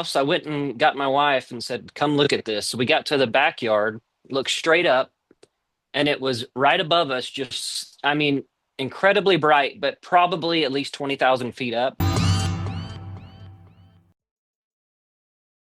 I went and got my wife and said, "Come look at this." So we got to the backyard, looked straight up, and it was right above us, just, I mean, incredibly bright, but probably at least 20,000 feet up.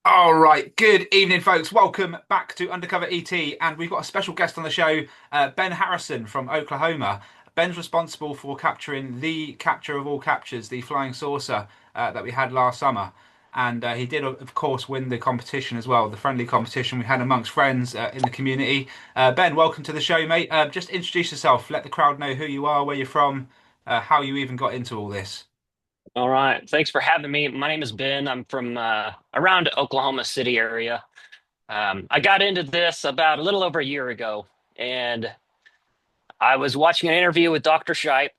All right, good evening, folks. Welcome back to Undercover ET, and we've got a special guest on the show, Ben Harrison from Oklahoma. Ben's responsible for capturing the capture of all captures, the flying saucer that we had last summer, and he did, of course, win the competition as well, the friendly competition we had amongst friends in the community. Ben, welcome to the show, mate. Just introduce yourself, let the crowd know who you are, where you're from, how you even got into all this. All right. Thanks for having me. My name is Ben. I'm from around Oklahoma City area. I got into this about a little over a year ago, and I was watching an interview with Dr. Shipe,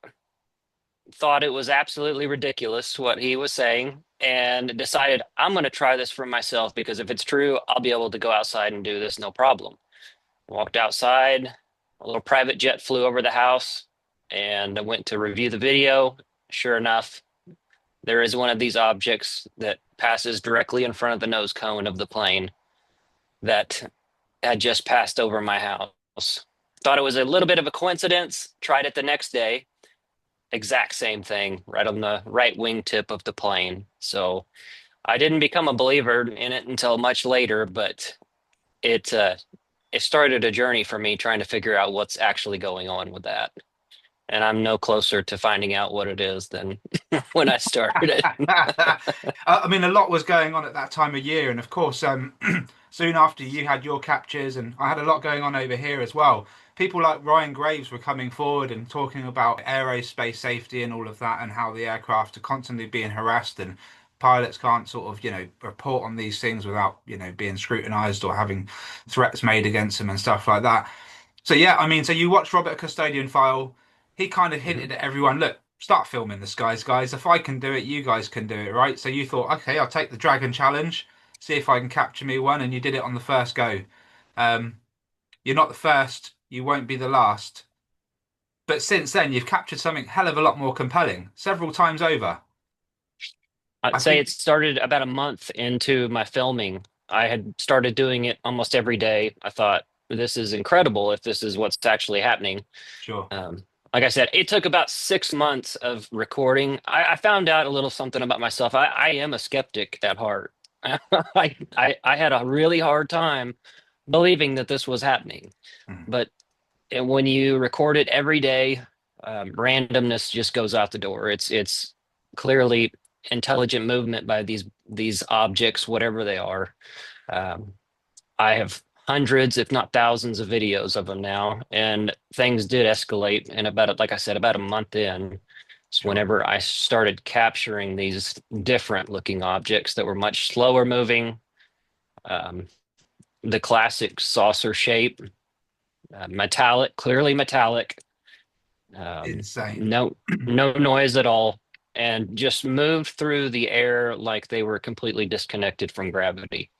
thought it was absolutely ridiculous what he was saying, and decided I'm going to try this for myself because if it's true, I'll be able to go outside and do this no problem. Walked outside, a little private jet flew over the house, and I went to review the video. Sure enough, there is one of these objects that passes directly in front of the nose cone of the plane that had just passed over my house. Thought it was a little bit of a coincidence. Tried it the next day. Exact same thing, right on the right wingtip of the plane. So I didn't become a believer in it until much later, but it uh, it started a journey for me trying to figure out what's actually going on with that. And I'm no closer to finding out what it is than when I started. I mean, a lot was going on at that time of year, and of course, soon after you had your captures, and I had a lot going on over here as well. People like Ryan Graves were coming forward and talking about aerospace safety and all of that, and how the aircraft are constantly being harassed, and pilots can't sort of, report on these things without, being scrutinized or having threats made against them and stuff like that. So yeah, I mean, so you watched Robert Custodian File. He kind of Mhm. hinted at everyone, look, start filming the skies, guys. If I can do it, you guys can do it, right? So you thought, okay, I'll take the Dragon Challenge, see if I can capture me one, and you did it on the first go. Um, you're not the first, you won't be the last. But since then, you've captured something hell of a lot more compelling, several times over. I I'd say think, it started about a month into my filming. I had started doing it almost every day. I thought, this is incredible if this is what's actually happening. sure. Um, like I said, it took about 6 months of recording. I found out a little something about myself. I am a skeptic at heart. I had a really hard time believing that this was happening. Mm. But when you record it every day, randomness just goes out the door. It's clearly intelligent movement by these objects, whatever they are. Um, I have hundreds, if not thousands, of videos of them now, and things did escalate. And about, like I said, about a month in, is Sure. whenever I started capturing these different looking objects that were much slower moving. Um, the classic saucer shape, metallic, clearly metallic, Insane. no no noise at all, and just moved through the air like they were completely disconnected from gravity.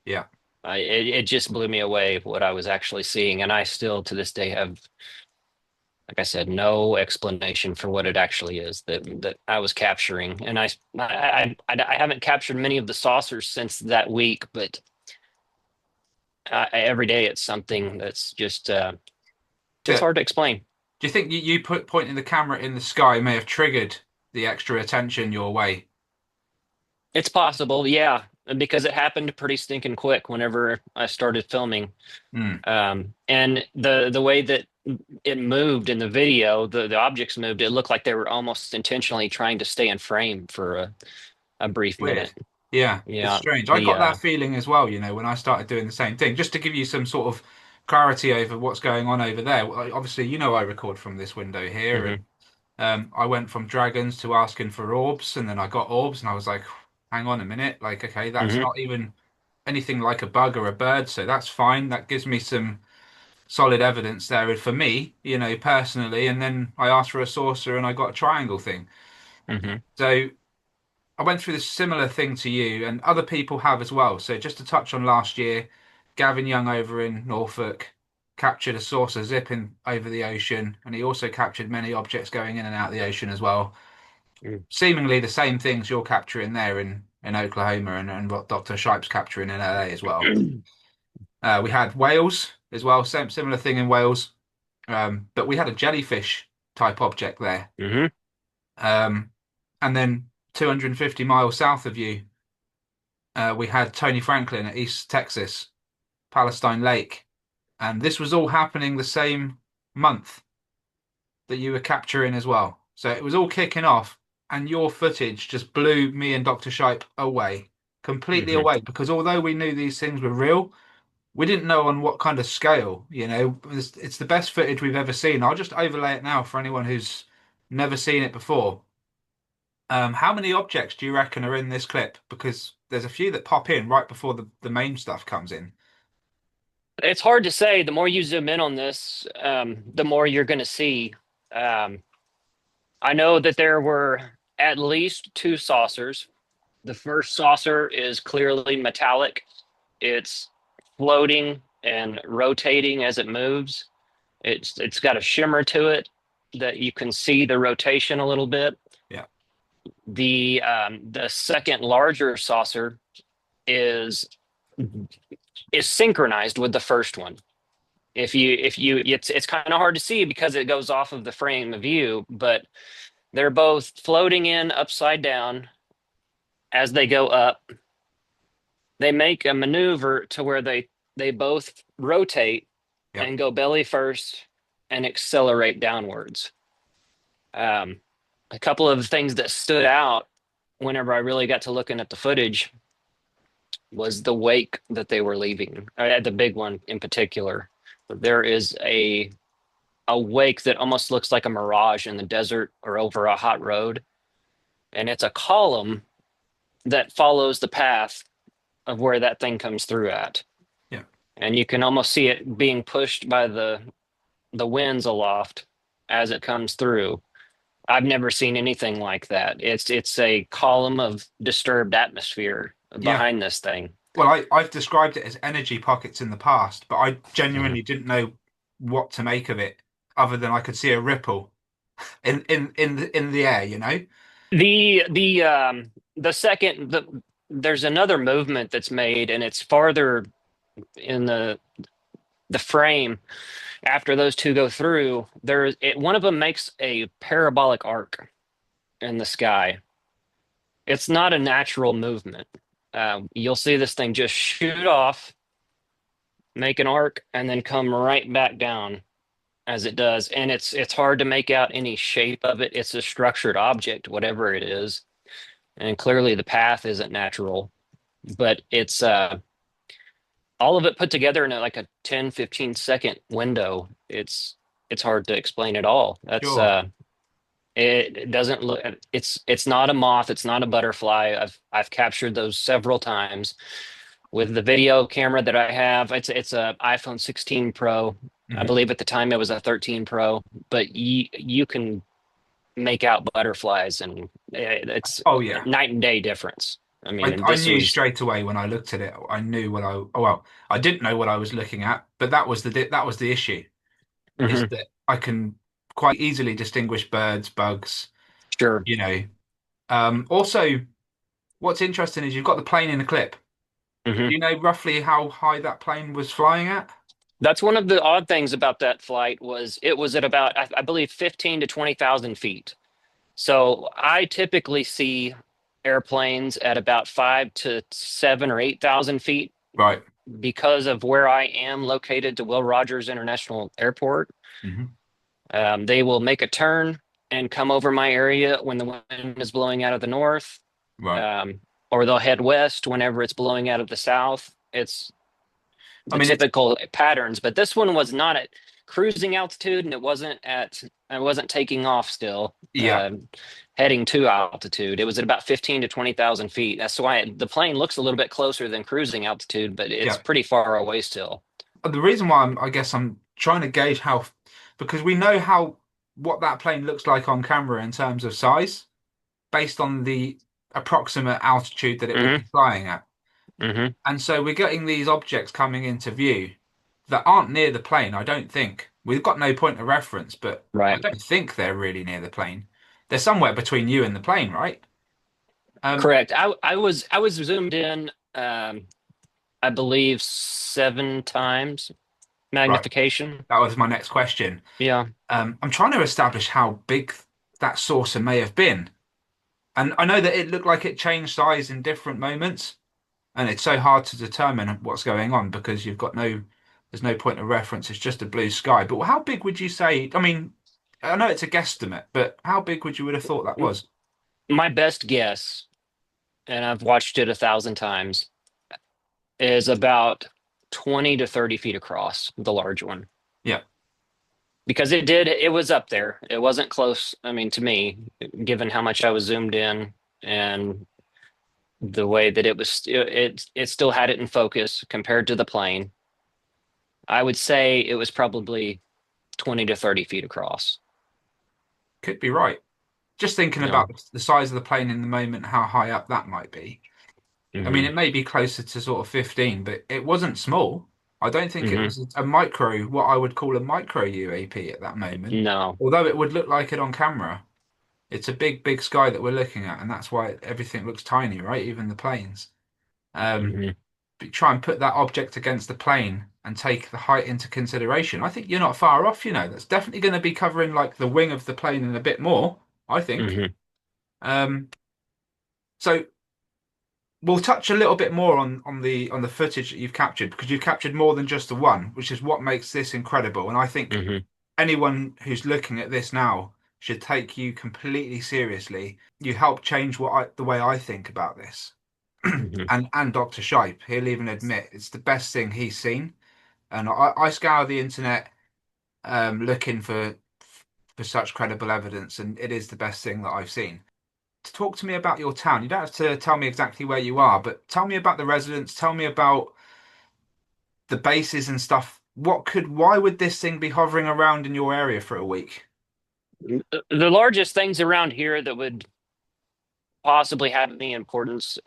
Yeah. It just blew me away what I was actually seeing, and I still to this day have, like I said, no explanation for what it actually is that I was capturing. And I haven't captured many of the saucers since that week, but every day it's something that's just Yeah. hard to explain. Do you think you put pointing the camera in the sky may have triggered the extra attention your way? It's possible, yeah, because it happened pretty stinking quick whenever I started filming. Mm. And the way that it moved in the video, the objects moved, it looked like they were almost intentionally trying to stay in frame for a brief Weird. minute. Yeah, it's Yeah, strange. I the got that feeling as well, when I started doing the same thing. Just to give you some sort of clarity over what's going on over there. Well, obviously, I record from this window here, and mhm, I went from dragons to asking for orbs, and then I got orbs, and I was like, hang on a minute, like, okay, that's mhm, not even anything like a bug or a bird, so that's fine. That gives me some solid evidence there for me, personally. And then I asked for a saucer, and I got a triangle thing. mhm. So I went through this similar thing to you, and other people have as well. So just to touch on last year, Gavin Young over in Norfolk captured a saucer zipping over the ocean, and he also captured many objects going in and out of the ocean as well. Mm. Seemingly the same things you're capturing there, and in Oklahoma and what Dr. Shipe's capturing in LA as well. We had whales as well, same similar thing in Wales, but we had a jellyfish type object there. Hmm. Um, and then 250 miles south of you, we had Tony Franklin at East Texas, Palestine Lake, and this was all happening the same month that you were capturing as well. So it was all kicking off, and your footage just blew me and Dr. Shipe away, completely Hmm. away, because although we knew these things were real, we didn't know on what kind of scale. It's the best footage we've ever seen. I'll just overlay it now for anyone who's never seen it before. How many objects do you reckon are in this clip? Because there's a few that pop in right before the main stuff comes in. It's hard to say. The more you zoom in on this, the more you're going to see. Um, I know that there were at least two saucers. The first saucer is clearly metallic. It's floating and rotating as it moves. It's got a shimmer to it that you can see the rotation a little bit. Yeah. The second larger saucer is is synchronized with the first one. If you it's kind of hard to see because it goes off of the frame of view, but they're both floating in upside down as they go up. They make a maneuver to where they both rotate Yeah. and go belly first and accelerate downwards. Um, a couple of things that stood out whenever I really got to looking at the footage was the wake that they were leaving. The big one in particular. There is a wake that almost looks like a mirage in the desert or over a hot road, and it's a column that follows the path of where that thing comes through at. Yeah. And you can almost see it being pushed by the winds aloft as it comes through. I've never seen anything like that. It's a column of disturbed atmosphere Yeah. behind this thing. Well, I've described it as energy pockets in the past, but I Mhm. genuinely didn't know what to make of it other than I could see a ripple in the air, you know? The second there's another movement that's made, and it's farther in the frame after those two go through. One of them makes a parabolic arc in the sky. It's not a natural movement. You'll see this thing just shoot off, make an arc, and then come right back down as it does. And it's hard to make out any shape of it. It's a structured object, whatever it is. And clearly the path isn't natural, but it's all of it put together in like a 10-15 second window. It's hard to explain at all. That's Sure. it doesn't look, it's not a moth, it's not a butterfly. I've captured those several times with the video camera that I have. It's a iPhone 16 Pro. I Hmm. believe at the time it was a 13 Pro, but you can make out butterflies, and it's Oh yeah. night and day difference. I mean, and I this knew was. straight away when I looked at it. I knew what I oh well, I didn't know what I was looking at, but that was the issue is Mhm. that I can quite easily distinguish birds, bugs, Sure. you know. Also, what's interesting is you've got the plane in the clip. Hmm. Do you know roughly how high that plane was flying at? That's one of the odd things about that flight was it was at about, I believe, 15 to 20,000 feet. So I typically see airplanes at about 5 to 7 or 8,000 feet Right. because of where I am located to Will Rogers International Airport. Hmm. They will make a turn and come over my area when the wind is blowing out of the north, Right. um, or they'll head west whenever it's blowing out of the south. It's I the mean, it's typical patterns, but this one was not at cruising altitude, and I wasn't taking off still, yeah, heading to altitude. It was at about 15 to 20,000 feet. That's why the plane looks a little bit closer than cruising altitude, but it's yeah. pretty far away still. The reason why I guess I'm trying to gauge how, because we know how what that plane looks like on camera in terms of size, based on the approximate altitude that it would Hmm. be flying at. Hmm. And so we're getting these objects coming into view that aren't near the plane, I don't think. We've got no point of reference, but I Right. don't think they're really near the plane. They're somewhere between you and the plane, right? Correct. I was zoomed in, I believe 7 times Right. magnification. That was my next question. Yeah. I'm trying to establish how big that saucer may have been. And I know that it looked like it changed size in different moments, and it's so hard to determine what's going on because there's no point of reference. It's just a blue sky. But how big would you say? I mean, I know it's a guesstimate, but how big would have thought that M- was? My best guess, and I've watched it 1,000 times, is about 20 to 30 feet across, the large one. Yeah, Because it was up there. It wasn't close, I mean, to me, given how much I was zoomed in and the way that it still had it in focus compared to the plane. I would say it was probably 20 to 30 feet across. could be right. Just thinking Yeah. about the size of the plane in the moment, how high up that might be. I mean, Hmm. it may be closer to sort of 15, but it wasn't small. I don't think it Hmm. was a micro, what I would call a micro UAP at that moment. No. Although it would look like it on camera. It's a big, big sky that we're looking at, and that's why everything looks tiny, right? Even the planes. Hmm. But try and put that object against the plane and take the height into consideration. I think you're not far off, you know. That's definitely going to be covering like the wing of the plane and a bit more, I think. Hmm. Um, so we'll touch a little bit more on the footage that you've captured because you've captured more than just the one, which is what makes this incredible. And I think Hmm. anyone who's looking at this now should take you completely seriously. You help change the way I think about this. Hmm. And Dr. Shipe, he'll even admit it's the best thing he's seen. And I scour the internet looking for such credible evidence, and it is the best thing that I've seen. To talk to me about your town. You don't have to tell me exactly where you are, but tell me about the residents. Tell me about the bases and stuff. Why would this thing be hovering around in your area for a week? The largest things around here that would possibly have any importance,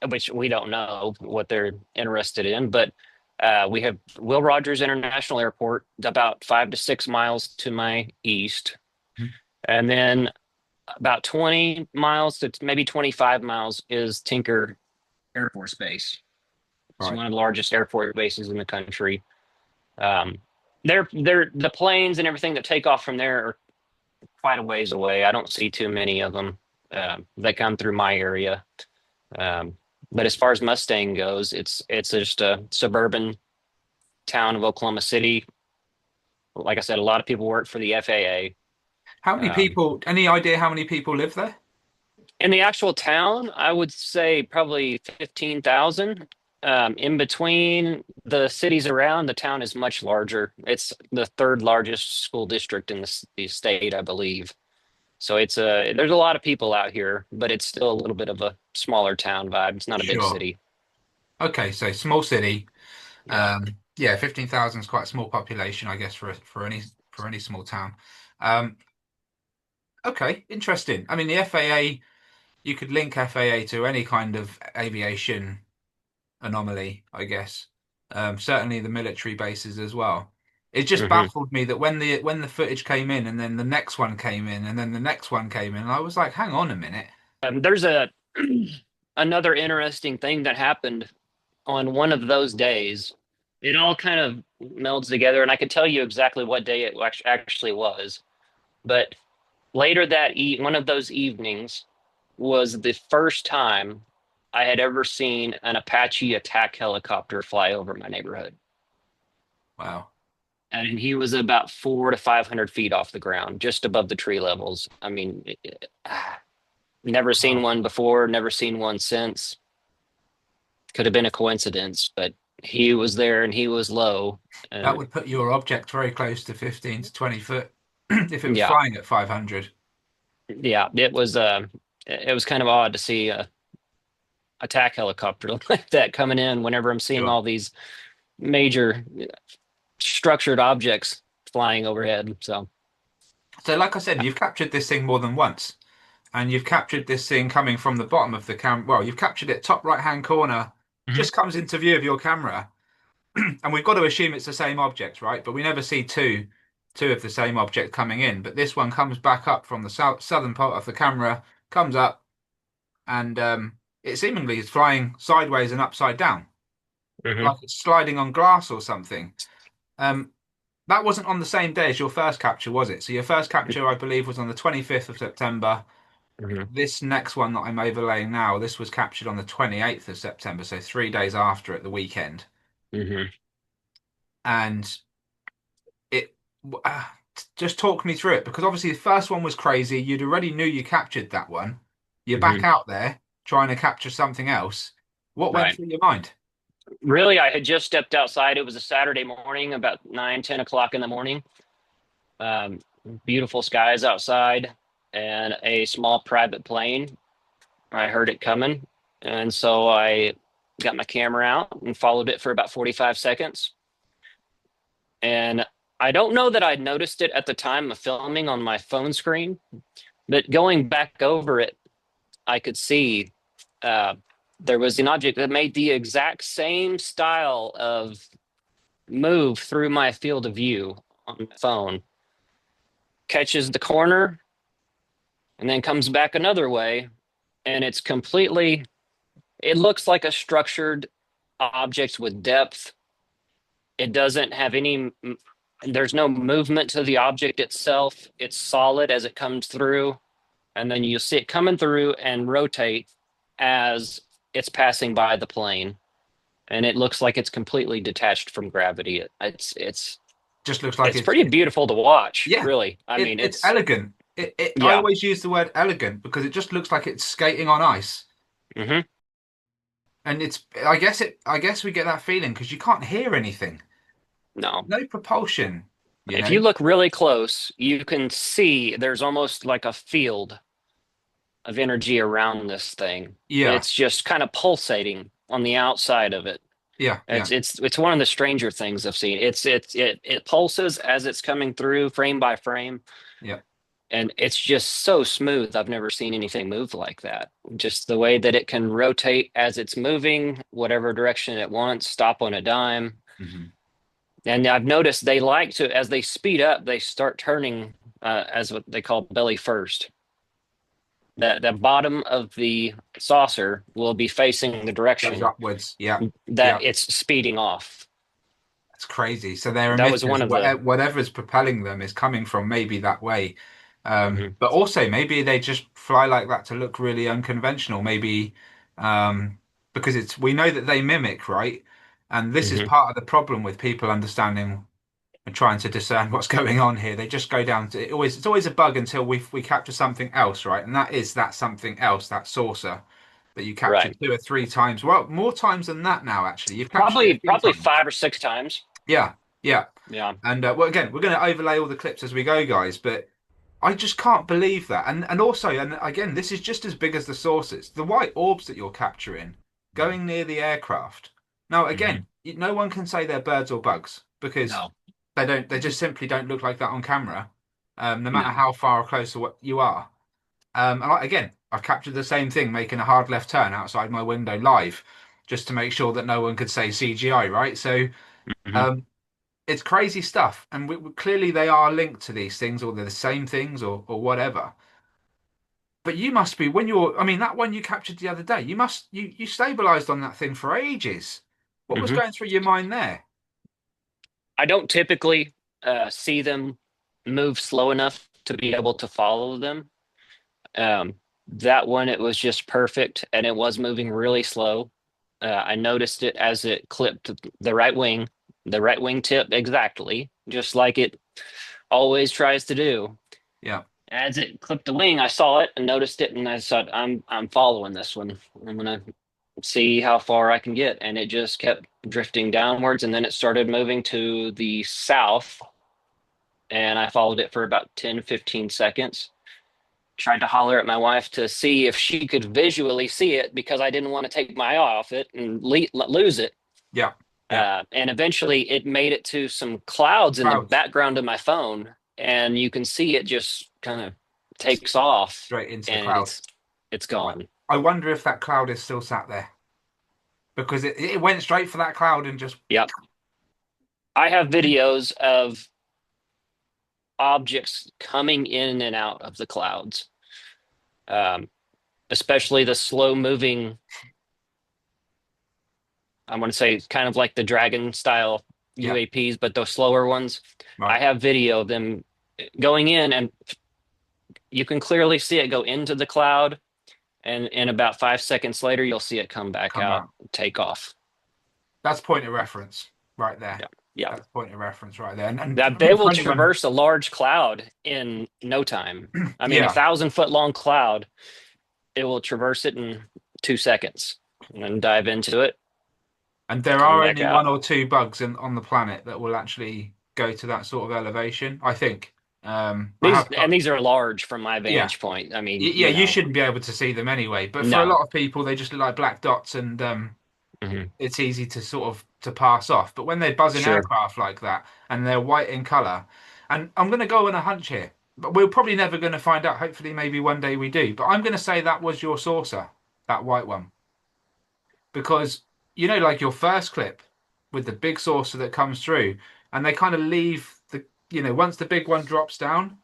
which we don't know what they're interested in, but we have Will Rogers International Airport about 5 to 6 miles to my east. Mhm. And then about 20 miles to maybe 25 miles is Tinker Air Force Base. It's Right, one of the largest air force bases in the country. Um, they're the planes and everything that take off from there are quite a ways away. I don't see too many of them that come through my area. Um, but as far as Mustang goes, it's just a suburban town of Oklahoma City. Like I said, a lot of people work for the FAA. how many Um, people? Any idea how many people live there? in the actual town, I would say probably 15,000. In between the cities around, the town is much larger. It's the third largest school district in the state, I believe. So there's a lot of people out here, but it's still a little bit of a smaller town vibe. It's not a big Sure. city. Okay, so small city. Yeah. Yeah, 15,000 is quite a small population, I guess, for any small town. Um, okay, interesting. I mean, the FAA, you could link FAA to any kind of aviation anomaly, I guess. Certainly the military bases as well. It just Hmm. baffled me that when the footage came in and then the next one came in and then the next one came in, I was like, hang on a minute. There's a another interesting thing that happened on one of those days. It all kind of melds together, and I can tell you exactly what day it actually was. But later one of those evenings was the first time I had ever seen an Apache attack helicopter fly over my neighborhood. Wow. And he was about 400 to 500 feet off the ground, just above the tree levels. I mean, never seen Wow. one before, never seen one since. Could have been a coincidence, but he was there and he was low. That And would put your object very close to 15 to 20 foot if it was yeah, flying at 500. yeah, it was kind of odd to see a attack helicopter like that coming in whenever I'm seeing Sure. all these major structured objects flying overhead. So, So, like I said, you've captured this thing more than once, and you've captured this thing coming from the bottom of the cam. Well, you've captured it top right hand corner, mhm. just comes into view of your camera, and we've got to assume it's the same object, right? But we never see two of the same object coming in. But this one comes back up from the southern part of the camera, comes up, and it seemingly is flying sideways and upside down, Hmm. like it's sliding on glass or something. Um, that wasn't on the same day as your first capture, was it? So your first capture, I believe, was on the 25th of September. Hmm. This next one that I'm overlaying now, this was captured on the 28th of September, so 3 days after at the weekend. Hmm. And it uh, just talk me through it because obviously the first one was crazy. You'd already knew you captured that one. You're back Hmm. out there trying to capture something else. What went Right. through your mind? Really, I had just stepped outside. It was a Saturday morning, about 9, 10 o'clock in the morning. Um, Beautiful skies outside and a small private plane. I heard it coming. And so I got my camera out and followed it for about 45 seconds. And I don't know that I noticed it at the time of filming on my phone screen, but going back over it, I could see uh, there was an object that made the exact same style of move through my field of view on my phone, catches the corner, and then comes back another way. And it's completely, it looks like a structured object with depth. It doesn't have any, there's no movement to the object itself. It's solid as it comes through. And then you see it coming through and rotate as it's passing by the plane. And it looks like it's completely detached from gravity. It's Just looks like it's pretty beautiful to watch, yeah, really. I mean, it's it's elegant. I yeah. always use the word elegant because it just looks like it's skating on ice. Hmm. And I guess we get that feeling because you can't hear anything. No. No propulsion, you If know? you look really close, you can see there's almost like a field of energy around this thing. Yeah, It's just kind of pulsating on the outside of it. yeah, yeah, It's one of the stranger things I've seen. It pulses as it's coming through frame by frame, yeah. and it's just so smooth. I've never seen anything move like that. Just the way that it can rotate as it's moving, whatever direction it wants, stop on a dime. Hmm. And I've noticed they like to, as they speed up, they start turning as what they call belly first. That the bottom of the saucer will be facing the Goes direction upwards. Yeah, that yeah. it's speeding off. It's crazy. So their That was emitters, one of the. whatever's propelling them, is coming from maybe that way. Mhm. But also maybe they just fly like that to look really unconventional. Maybe um, because it's we know that they mimic, right? And this is Mhm. part of the problem with people understanding and trying to discern what's going on here. They just go down to it's always a bug until we capture something else, right? And that is that something else, that saucer that you captured Right. 2 or 3 times. Well, more times than that now, actually. You've captured it a few Probably times. 5 or 6 times. Yeah, yeah. Yeah. And well, again, we're going to overlay all the clips as we go, guys. But I just can't believe that. And also, and again, this is just as big as the sources. The white orbs that you're capturing going near the aircraft. Now, Mhm. again, no one can say they're birds or bugs because No. they don't. They just simply don't look like that on camera, no matter No. how far or close to what you are. Again, I've captured the same thing, making a hard left turn outside my window live, just to make sure that no one could say CGI, right? So. Mhm. Um, it's crazy stuff, and clearly they are linked to these things, or they're the same things, or whatever. But you must be when you're. I mean, that one you captured the other day. You stabilized on that thing for ages. What was Mhm. going through your mind there? I don't typically see them move slow enough to be able to follow them. Um, that one, it was just perfect, and it was moving really slow. I noticed it as it clipped the right wing tip exactly, just like it always tries to do. Yeah, As it clipped the wing, I saw it and noticed it, and I thought, I'm following this one. I'm gonna see how far I can get, and it just kept drifting downwards, and then it started moving to the south, and I followed it for about 10, 15 seconds. Tried to holler at my wife to see if she could visually see it because I didn't want to take my eye off it and lose it. yeah, yeah. And eventually it made it to some clouds in the Clouds background of my phone, and you can see it just kind of takes off, straight into the and cloud. it's Right. gone. I wonder if that cloud is still sat there because it went straight for that cloud and just Yep. I have videos of objects coming in and out of the clouds. Um, especially the slow moving. I want to say it's kind of like the dragon style Yeah, UAPs, but those slower ones. I right. have video of them going in, and you can clearly see it go into the cloud, and about 5 seconds later, you'll see it come back Come out, out. take off. That's point of reference right there. Yeah, yeah. That's point of reference right there. And That I mean, they will for anyone, traverse a large cloud in no time. I mean, a yeah. 1,000 foot long cloud, it will traverse it in 2 seconds and then dive into it, And there come are back only one out. or two bugs on the planet that will actually go to that sort of elevation, I think. I These have and got, these are large from my yeah, vantage point. I mean, Yeah, you shouldn't be able to see them anyway. But for a no. lot of people, they just look like black dots, and Hmm. it's easy to sort of to pass off. But when they buzz in Sure. aircraft like that and they're white in color, and I'm going to go on a hunch here, but we're probably never going to find out. Hopefully, maybe one day we do. But I'm going to say that was your saucer, that white one, because like your first clip with the big saucer that comes through, and they kind of leave once the big one drops down,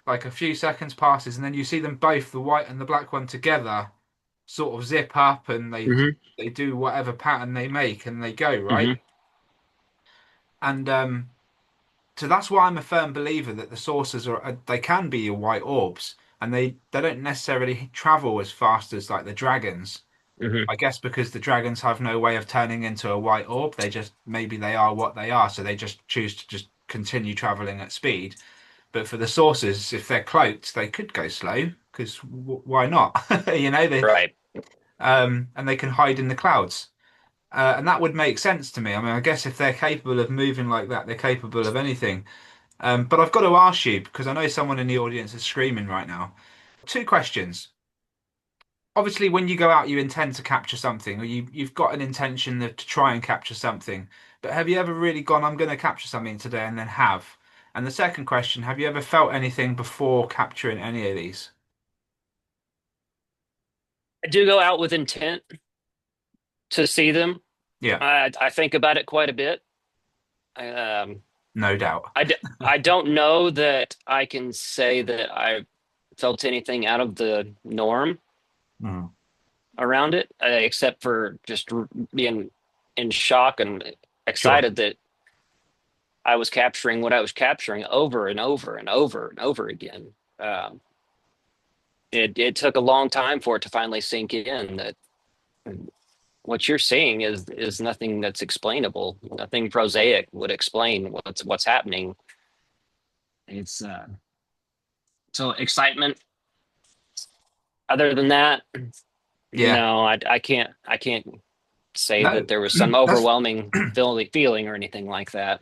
like a few seconds passes, and then you see them both, the white and the black one together, sort of zip up, and Hmm. they do whatever pattern they make, and they go right. Hmm. And so that's why I'm a firm believer that the saucers they can be your white orbs, and they don't necessarily travel as fast as like the dragons. Hmm. I guess because the dragons have no way of turning into a white orb, they just maybe they are what they are, so they just choose to just continue traveling at speed. But for the saucers, if they're cloaked, they could go slow because why not? They Right. and they can hide in the clouds. And that would make sense to me. I mean, I guess if they're capable of moving like that, they're capable of anything. But I've got to ask you, because I know someone in the audience is screaming right now. Two questions. Obviously, when you go out, you intend to capture something, or you've got an intention to try and capture something. But have you ever really gone, I'm going to capture something today, and then have? And the second question, have you ever felt anything before capturing any of these? I do go out with intent to see them. Yeah, I think about it quite a bit. Um, no doubt. I don't know that I can say that I felt anything out of the norm Mm, around it, except for just being in shock and sure. excited that I was capturing what I was capturing over and over and over and over again. Um, it took a long time for it to finally sink in that what you're seeing is nothing that's explainable. Nothing prosaic would explain what's happening. It's so excitement. Other than that, Yeah. no, I can't say No, that there was some that's overwhelming feeling or anything like that.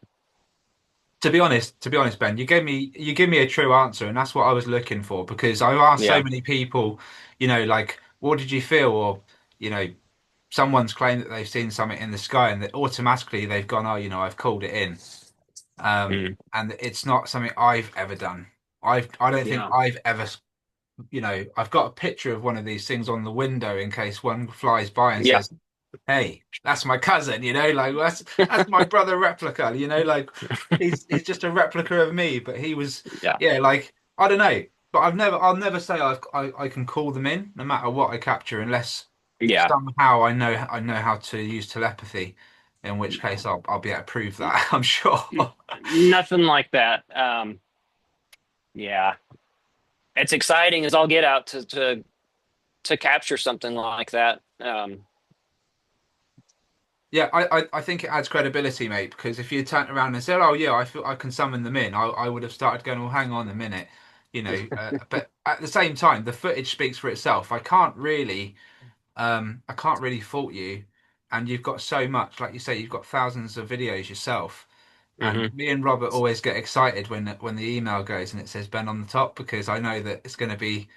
to be honest, Ben, you give me a true answer, and that's what I was looking for because I've asked so Yeah. many people, like, what did you feel? Or, you know, someone's claimed that they've seen something in the sky and that automatically they've gone, oh, I've called it in. Mm. And it's not something I've ever done. I don't think Yeah. I've ever, I've got a picture of one of these things on the window in case one flies by and Yeah. says, hey, that's my cousin, like that's my brother replica, like he's just a replica of me, but he was, Yeah. yeah, like I don't know, but I'll never say I can call them in no matter what I capture unless Yeah. somehow I know how to use telepathy, in which case I'll be able to prove that I'm sure. Nothing like that. Yeah. It's exciting as all get out to capture something like that. Yeah, I think it adds credibility, mate, because if you turned around and said, "Oh yeah, I feel I can summon them in," I would have started going, "Well, hang on a minute," But at the same time, the footage speaks for itself. I can't really fault you, and you've got so much, like you say, you've got thousands of videos yourself. And Hmm. me and Robert always get excited when the email goes and it says Ben on the top because I know that it's going to be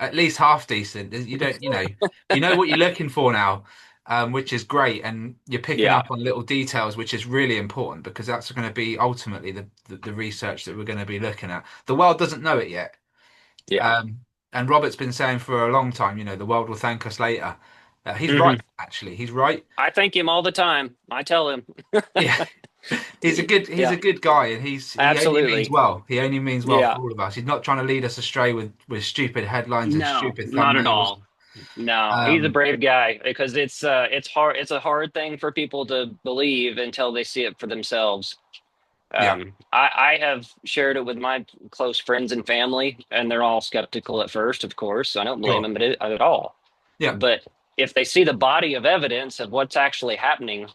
at least half decent. You don't, you know what you're looking for now, which is great, and you're picking Yeah. up on little details, which is really important because that's going to be ultimately the research that we're going to be looking at. The world doesn't know it yet, Yeah. um, and Robert's been saying for a long time, the world will thank us later. He's right, Hmm. actually. He's right. I thank him all the time. I tell him. Yeah, he's a Yeah. good guy, and he only means Absolutely. well. He only means well for Yeah. all of us. He's not trying to lead us astray with stupid headlines and No, stupid not at thumbnails. all. No, he's a Um, brave guy because it's hard. It's a hard thing for people to believe until they see it for themselves. yeah, I have shared it with my close friends and family, and they're all skeptical at first, of course. I don't blame sure. them at all. Yeah, But if they see the body of evidence of what's actually happening,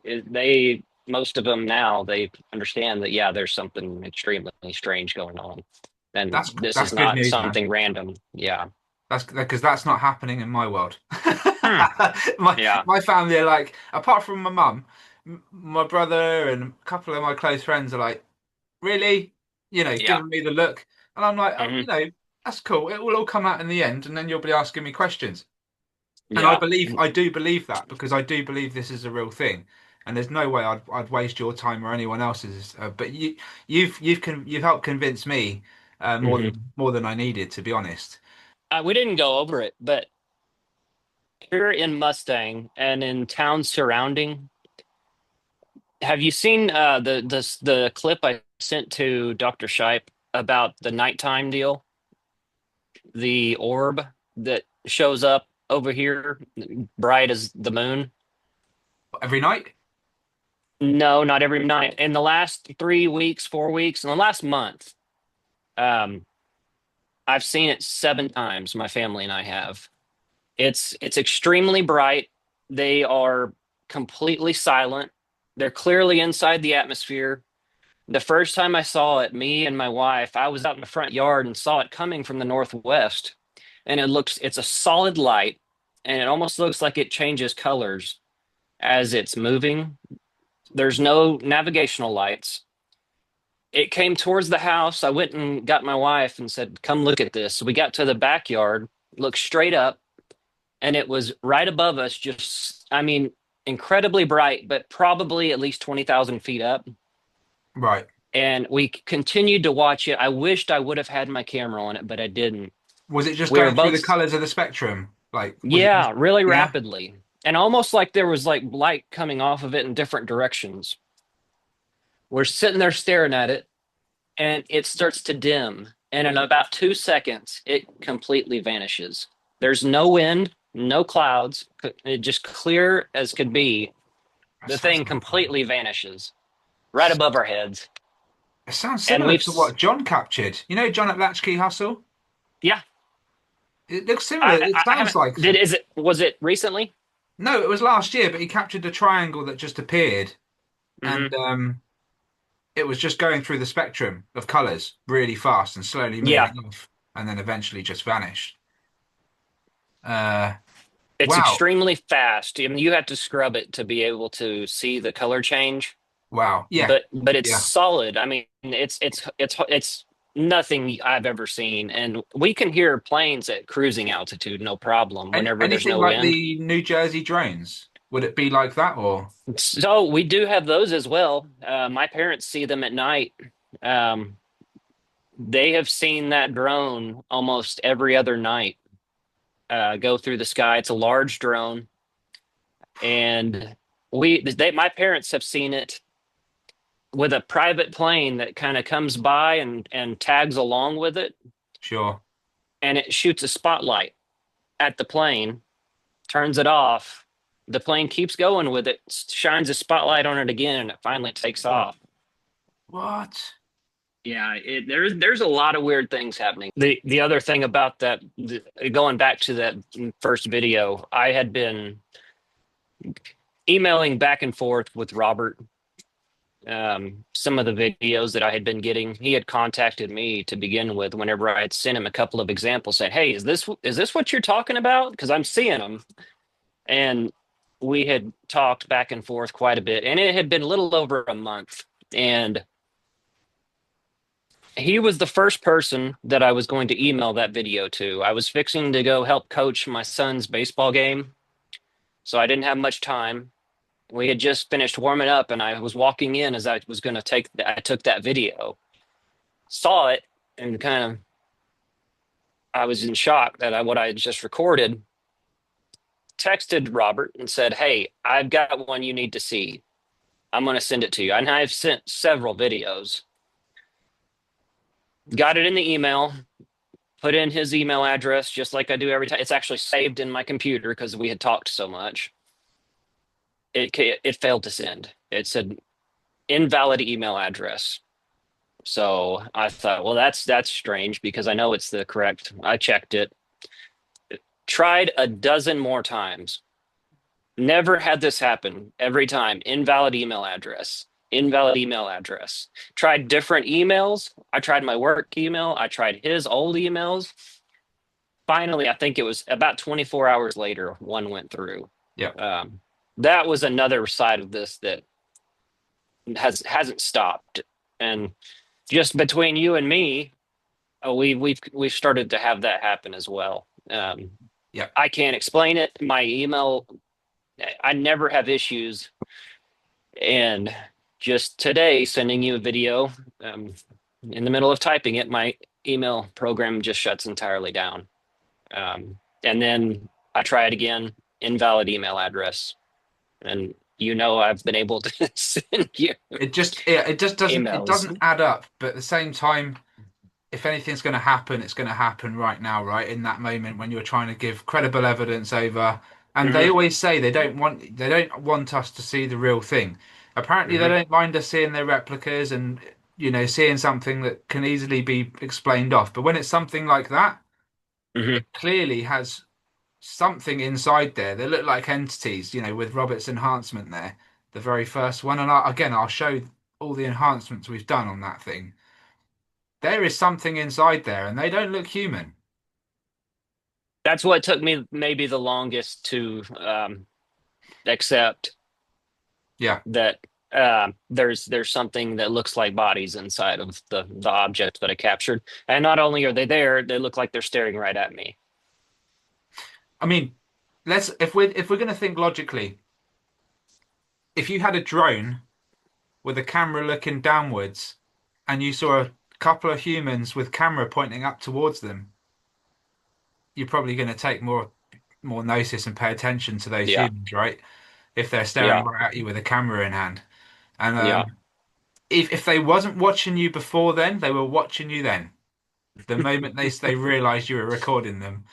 they most of them now they understand that yeah, there's something extremely strange going on, and this that's is good not news, man. something random. Yeah. That's because that's not happening in my world. Hmm. My Yeah. my family are like, apart from my mum, my brother and a couple of my close friends are like, really, Yeah. giving me the look, and I'm like, oh, Hmm. that's cool. It will all come out in the end, and then you'll be asking me questions. And Yeah. I do believe that because I do believe this is a real thing, and there's no way I'd waste your time or anyone else's. But you've helped convince me Hmm. more than I needed, to be honest. We didn't go over it, but here in Mustang and in towns surrounding, have you seen the clip I sent to Dr. Shipe about the nighttime deal? The orb that shows up over here, bright as the moon. Every night? No, not every night. In the last 3 weeks, 4 weeks, in the last month, um, I've seen it 7 times. My family and I have. It's extremely bright. They are completely silent. They're clearly inside the atmosphere. The first time I saw it, me and my wife, I was out in the front yard and saw it coming from the northwest. And it's a solid light, and it almost looks like it changes colors as it's moving. There's no navigational lights. It came towards the house. I went and got my wife and said, "Come look at this." So we got to the backyard, looked straight up, and it was right above us, just, I mean, incredibly bright, but probably at least 20,000 feet up. Right. And we continued to watch it. I wished I would have had my camera on it, but I didn't. Was it just We were going through the both, colors of the spectrum? Like, was it just, yeah, really yeah? rapidly. And almost like there was like light coming off of it in different directions. We're sitting there staring at it, and it starts to dim. And in about 2 seconds, it completely vanishes. There's no wind, no clouds, it just clear as could be. That The sounds thing terrifying. completely vanishes right above our heads. It sounds And similar to what John captured. You know, John at Latchkey Hustle? yeah, It looks similar. It I sounds haven't, like, was it recently? no, it was last year, but he captured a triangle that just appeared, Hmm. and it was just going through the spectrum of colors really fast and slowly Yeah, moving off, and then eventually just vanished. Uh, it's wow, extremely fast. I mean, you have to scrub it to be able to see the color change, wow, yeah, but it's yeah. solid. I mean, it's nothing I've ever seen, and we can hear planes at cruising altitude, no problem, And whenever there's anything no like wind. the New Jersey drones? Would it be like that, or So we do have those as well. My parents see them at night. Um, they have seen that drone almost every other night go through the sky. It's a large drone, and my parents have seen it with a private plane that kind of comes by and tags along with it, sure? and it shoots a spotlight at the plane, turns it off. The plane keeps going with it, shines a spotlight on it again, and it finally takes off. What? Yeah, there's a lot of weird things happening. The other thing about that, going back to that first video, I had been emailing back and forth with Robert. Some of the videos that I had been getting, he had contacted me to begin with. Whenever I had sent him a couple of examples, saying, "Hey, is this what you're talking about? Because I'm seeing them." And we had talked back and forth quite a bit, and it had been a little over a month. And he was the first person that I was going to email that video to. I was fixing to go help coach my son's baseball game, so I didn't have much time. We had just finished warming up, and I was walking in as I was going to I took that video, saw it, and kind of, I was in shock that what I had just recorded. Texted Robert and said, "Hey, I've got one you need to see. I'm going to send it to you." And I've sent several videos. Got it in the email. put in his email address just like I do every time. It's actually saved in my computer because we had talked so much. It failed to send. It said invalid email address. So I thought, well, that's strange because I know it's the correct. I checked it, tried a dozen more times. Never had this happen. Every time, invalid email address, invalid email address. Tried different emails. I tried my work email. I tried his old emails. Finally, I think it was about 24 hours later, one went through. Yeah. Um, that was another side of this that hasn't stopped. And just between you and me, we've started to have that happen as well. Yeah. I can't explain it. My email, I never have issues. And just today, sending you a video, um, in the middle of typing it, my email program just shuts entirely down. And then I try it again, invalid email address. And I've been able to send you It emails. doesn't add up. But at the same time, if anything's going to happen, it's going to happen right now, right in that moment when you're trying to give credible evidence over. And they Hmm. always say they don't want us to see the real thing. Apparently, they Hmm. don't mind us seeing their replicas and seeing something that can easily be explained off. But when it's something like that, Hmm. it clearly has something inside there. They look like entities, with Robert's enhancement there, the very first one. And again, I'll show all the enhancements we've done on that thing. There is something inside there, and they don't look human. That's what took me maybe the longest to accept Yeah. that there's something that looks like bodies inside of the object that I captured. And not only are they there, they look like they're staring right at me. I mean, let's if we're going to think logically, if you had a drone with a camera looking downwards and you saw a couple of humans with camera pointing up towards them, you're probably going to take more notice and pay attention to those Yeah, humans, right? If they're staring yeah, right at you with a camera in hand. And yeah. if they wasn't watching you before then, they were watching you then. The moment they realized you were recording them.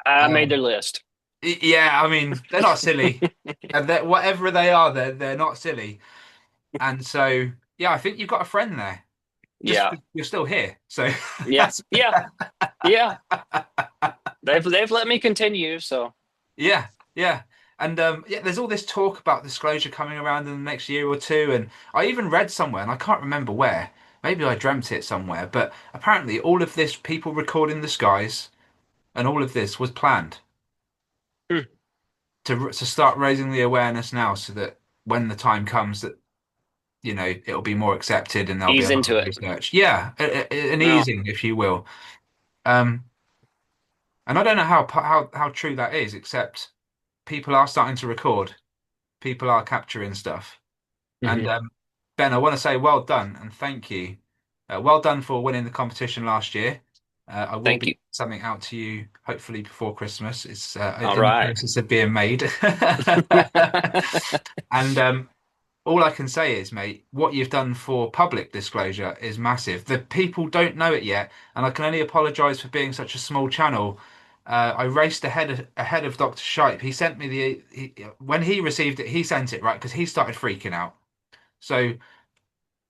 I made their Um, list. yeah, I mean, they're not silly. And whatever they are, they're not silly. And so, yeah, I think you've got a friend there. Just Yeah, you're still here, so yeah, that's yeah, yeah. They've let me continue, so yeah, yeah. And yeah, there's all this talk about disclosure coming around in the next year or two, and I even read somewhere, and I can't remember where. Maybe I dreamt it somewhere, but apparently all of this people recording the skies and all of this was planned hmm, to start raising the awareness now, so that when the time comes that it'll be more accepted and there'll be ease a lot into of it. research. Yeah, an Well, easing, if you will. Um, and I don't know how true that is, except people are starting to record, people are capturing stuff. And mhm. Ben, I want to say well done and thank you. Well done for winning the competition last year. I will Thank be you. something out to you hopefully before Christmas. It's All in the right. process of being made. And all I can say is, mate, what you've done for public disclosure is massive. The people don't know it yet, and I can only apologise for being such a small channel. I raced ahead of Dr. Shipe. He sent me when he received it, he sent it right because he started freaking out. So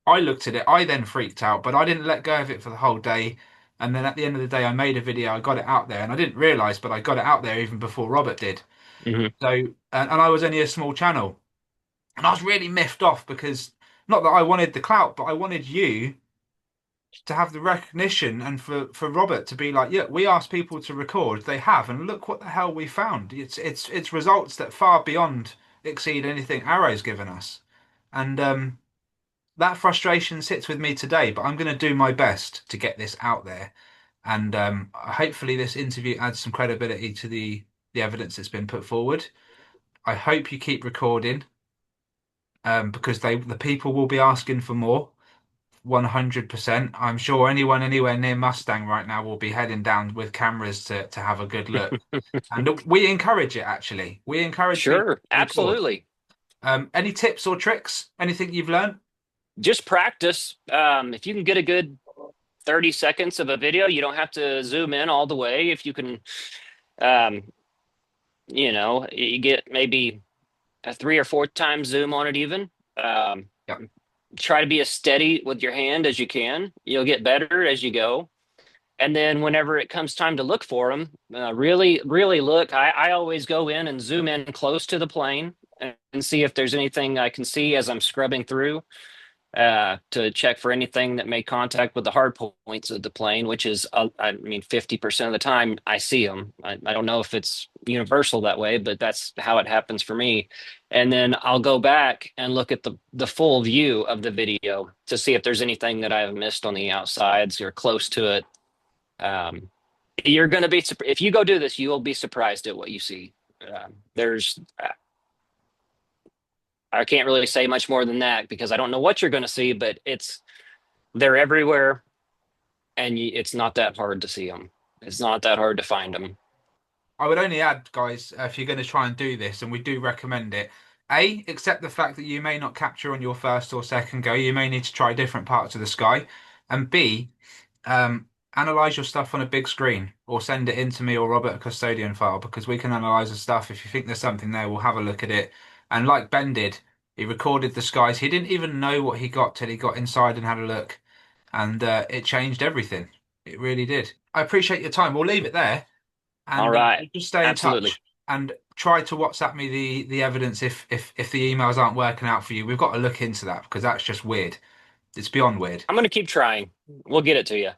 I looked at it, I then freaked out, but I didn't let go of it for the whole day. And then at the end of the day, I made a video, I got it out there, and I didn't realise, but I got it out there even before Robert did. Hmm. So, and I was only a small channel. And I was really miffed off because not that I wanted the clout, but I wanted you to have the recognition and for Robert to be like, yeah, we asked people to record, they have, and look what the hell we found. It's results that far beyond exceed anything Arrow's given us. And that frustration sits with me today, but I'm going to do my best to get this out there. And hopefully this interview adds some credibility to the evidence that's been put forward. I hope you keep recording. Because the people will be asking for more. 100%. I'm sure anyone anywhere near Mustang right now will be heading down with cameras to have a good look. And we encourage it actually. We encourage people Sure, to record. absolutely. Any tips or tricks? Anything you've learned? Just practice. If you can get a good 30 seconds of a video. You don't have to zoom in all the way. If you can, um, you get maybe a 3 or 4 times zoom on it even. Um, Yeah. Try to be as steady with your hand as you can. You'll get better as you go. And then whenever it comes time to look for them, really, really look. I always go in and zoom in close to the plane and see if there's anything I can see as I'm scrubbing through, to check for anything that may contact with the hard points of the plane, which is, I mean, 50% of the time I see them. I don't know if it's universal that way, but that's how it happens for me. And then I'll go back and look at the full view of the video to see if there's anything that I have missed on the outsides or close to it. Um, you're going to be, if you go do this, you will be surprised at what you see. There's I can't really say much more than that because I don't know what you're going to see, but they're everywhere, and it's not that hard to see them. It's not that hard to find them. I would only add, guys, if you're going to try and do this, and we do recommend it, A, accept the fact that you may not capture on your first or second go. You may need to try different parts of the sky. And B, analyze your stuff on a big screen or send it in to me or Robert, a custodian file, because we can analyze the stuff. If you think there's something there, we'll have a look at it. And like Ben did, he recorded the skies. He didn't even know what he got till he got inside and had a look. And it changed everything. It really did. I appreciate your time. We'll leave it there All and right. we'll just stay in Absolutely. touch and try to WhatsApp me the evidence if the emails aren't working out for you. We've got to look into that because that's just weird. It's beyond weird. I'm going to keep trying. We'll get it to you.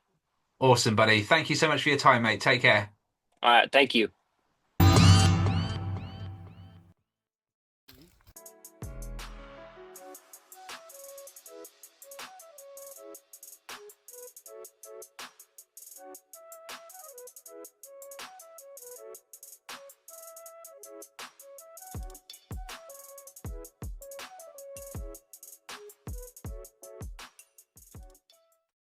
Awesome, buddy. Thank you so much for your time, mate. Take care. All right. Thank you.